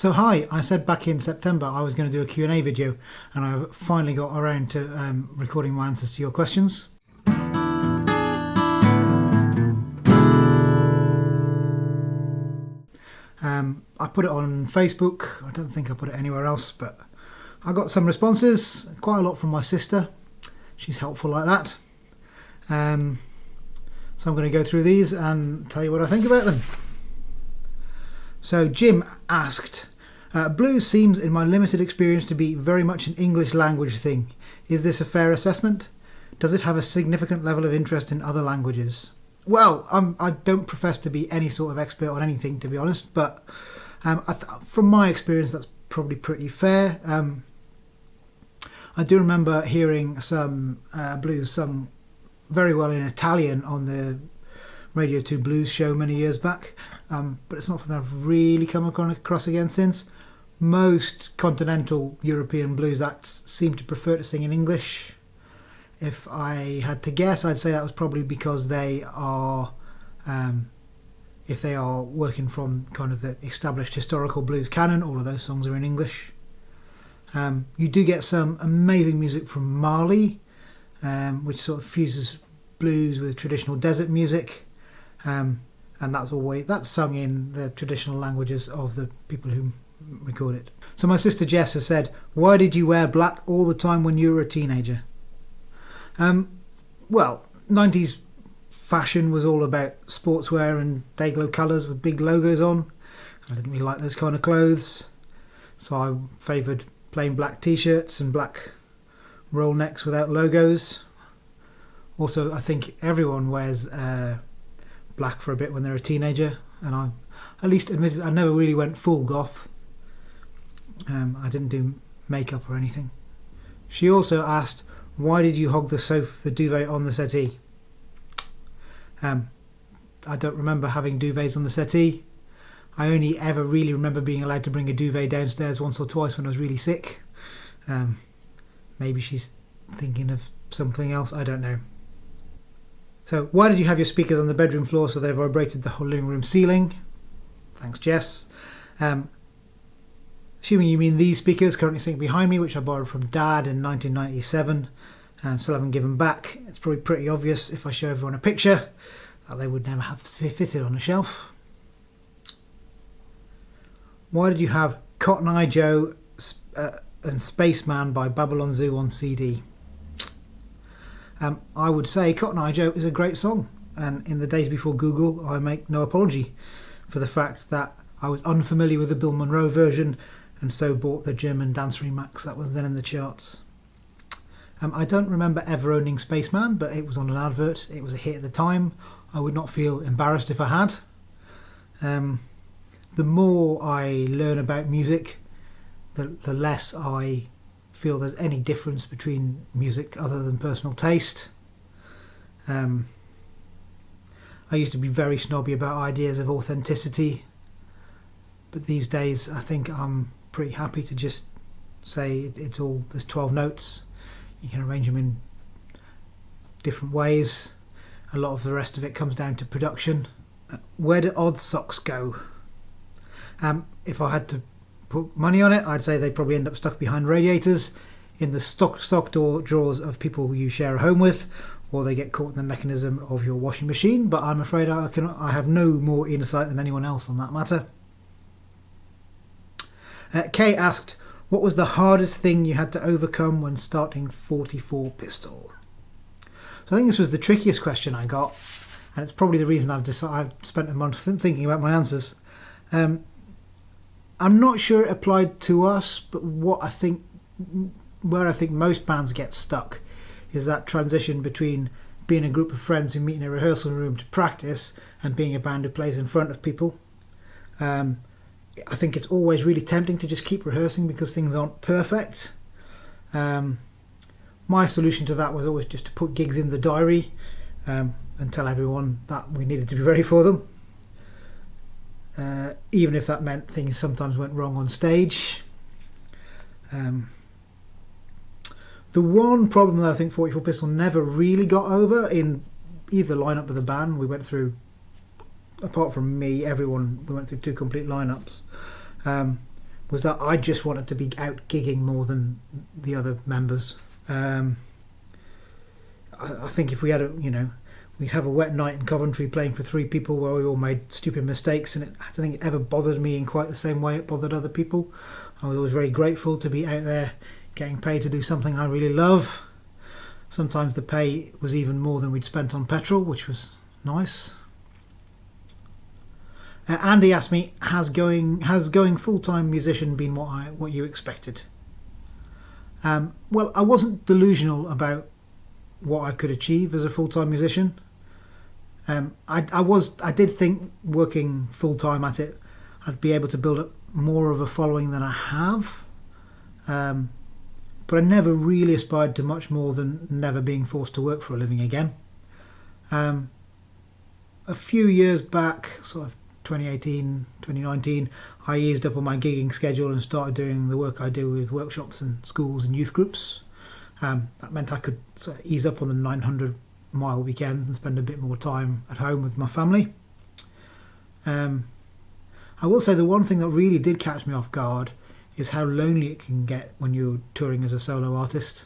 So hi, I said back in September I was going to do a Q&A video, and I've finally got around to recording my answers to your questions. I put it on Facebook. I don't think I put it anywhere else, but I got some responses, quite a lot from my sister. She's helpful like that. So I'm going to go through these and tell you what I think about them. So Jim asked, blues seems in my limited experience to be very much an English language thing. Is this a fair assessment? Does it have a significant level of interest in other languages? Well, I don't profess to be any sort of expert on anything, to be honest, but from my experience that's probably pretty fair. I do remember hearing some blues sung very well in Italian on the Radio 2 Blues show many years back, but it's not something I've really come across again since. Most continental European blues acts seem to prefer to sing in English. If I had to guess, I'd say that was probably because they are, if they are working from kind of the established historical blues canon, all of those songs are in English. You do get some amazing music from Mali, which sort of fuses blues with traditional desert music, and that's sung in the traditional languages of the people who record it. So my sister Jess has said, "Why did you wear black all the time when you were a teenager?" Well, 90s fashion was all about sportswear and day-glow colours with big logos on. I didn't really like those kind of clothes, so I favoured plain black t-shirts and black roll necks without logos. Also, I think everyone wears black for a bit when they're a teenager, and I at least admitted I never really went full goth. I didn't do makeup or anything. She also asked, why did you hog the duvet on the settee? I don't remember having duvets on the settee. I only ever really remember being allowed to bring a duvet downstairs once or twice when I was really sick. Maybe she's thinking of something else, I don't know. So, why did you have your speakers on the bedroom floor so they vibrated the whole living room ceiling? Thanks, Jess. Assuming you mean these speakers currently sitting behind me, which I borrowed from Dad in 1997 and still haven't given back. It's probably pretty obvious if I show everyone a picture that they would never have fitted on a shelf. Why did you have Cotton Eye Joe and Spaceman by Babylon Zoo on CD? I would say Cotton Eye Joe is a great song, and in the days before Google I make no apology for the fact that I was unfamiliar with the Bill Monroe version and so bought the German dance remix that was then in the charts. I don't remember ever owning Spaceman, but it was on an advert. It was a hit at the time. I would not feel embarrassed if I had. The more I learn about music, the less I feel there's any difference between music other than personal taste. I used to be very snobby about ideas of authenticity, but these days I think I'm pretty happy to just say there's 12 notes. You can arrange them in different ways. A lot of the rest of it comes down to production. Where do odd socks go? If I had to put money on it, I'd say they probably end up stuck behind radiators in the sock drawers of people you share a home with, or they get caught in the mechanism of your washing machine, but I'm afraid I have no more insight than anyone else on that matter. Kay asked, what was the hardest thing you had to overcome when starting 44 Pistol? So I think this was the trickiest question I got, and it's probably the reason I've spent a month thinking about my answers. I'm not sure it applied to us, but where I think most bands get stuck is that transition between being a group of friends who meet in a rehearsal room to practice and being a band who plays in front of people. I think it's always really tempting to just keep rehearsing because things aren't perfect. My solution to that was always just to put gigs in the diary and tell everyone that we needed to be ready for them. Even if that meant things sometimes went wrong on stage. The one problem that I think 44 Pistol never really got over in either lineup of the band, we went through, apart from me, we went through two complete lineups, was that I just wanted to be out gigging more than the other members. I think if we had we'd have a wet night in Coventry playing for 3 people where we all made stupid mistakes, and I don't think it ever bothered me in quite the same way it bothered other people. I was always very grateful to be out there getting paid to do something I really love. Sometimes the pay was even more than we'd spent on petrol, which was nice. Andy asked me, has going full-time musician been what you expected? Well, I wasn't delusional about what I could achieve as a full-time musician. I did think working full-time at it, I'd be able to build up more of a following than I have. But I never really aspired to much more than never being forced to work for a living again. A few years back, sort of 2018, 2019, I eased up on my gigging schedule and started doing the work I do with workshops and schools and youth groups. That meant I could sort of ease up on the 900-mile weekends and spend a bit more time at home with my family. I will say the one thing that really did catch me off guard is how lonely it can get when you're touring as a solo artist.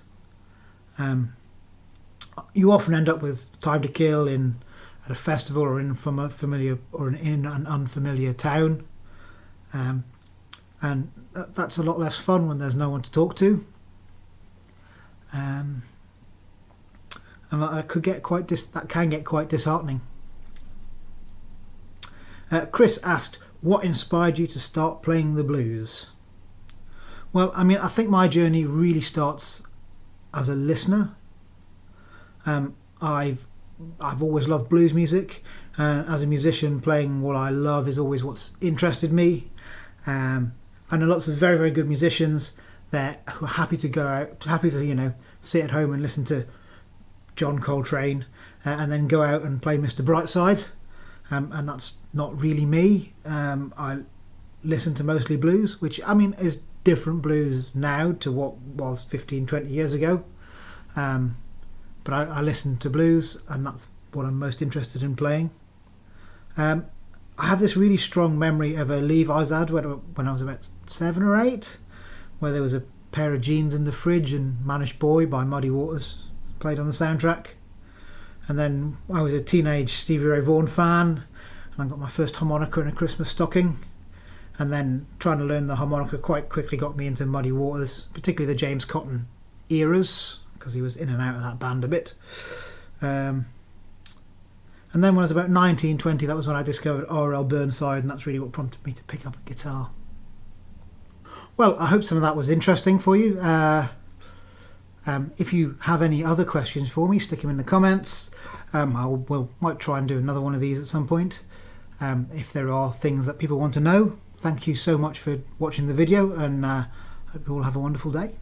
You often end up with time to kill at a festival or in an unfamiliar town, and that's a lot less fun when there's no one to talk to. And that can get quite disheartening. Chris asked, what inspired you to start playing the blues? Well, I mean, I think my journey really starts as a listener. I've always loved blues music, and as a musician, playing what I love is always what's interested me. I know lots of very, very good musicians that are happy to go out, happy to sit at home and listen to John Coltrane, and then go out and play Mr. Brightside, and that's not really me. I listen to mostly blues, which I mean is different blues now to what was 15-20 years ago, but I listen to blues, and that's what I'm most interested in playing. I have this really strong memory of a Levi's ad when I was about 7 or 8, where there was a pair of jeans in the fridge and Mannish Boy by Muddy Waters played on the soundtrack. And then I was a teenage Stevie Ray Vaughan fan, and I got my first harmonica in a Christmas stocking. And then trying to learn the harmonica quite quickly got me into Muddy Waters, particularly the James Cotton eras, because he was in and out of that band a bit. And then when I was about 19, 20, that was when I discovered R.L. Burnside, and that's really what prompted me to pick up a guitar. Well, I hope some of that was interesting for you. If you have any other questions for me, stick them in the comments. Might try and do another one of these at some point. If there are things that people want to know, thank you so much for watching the video, and I hope you all have a wonderful day.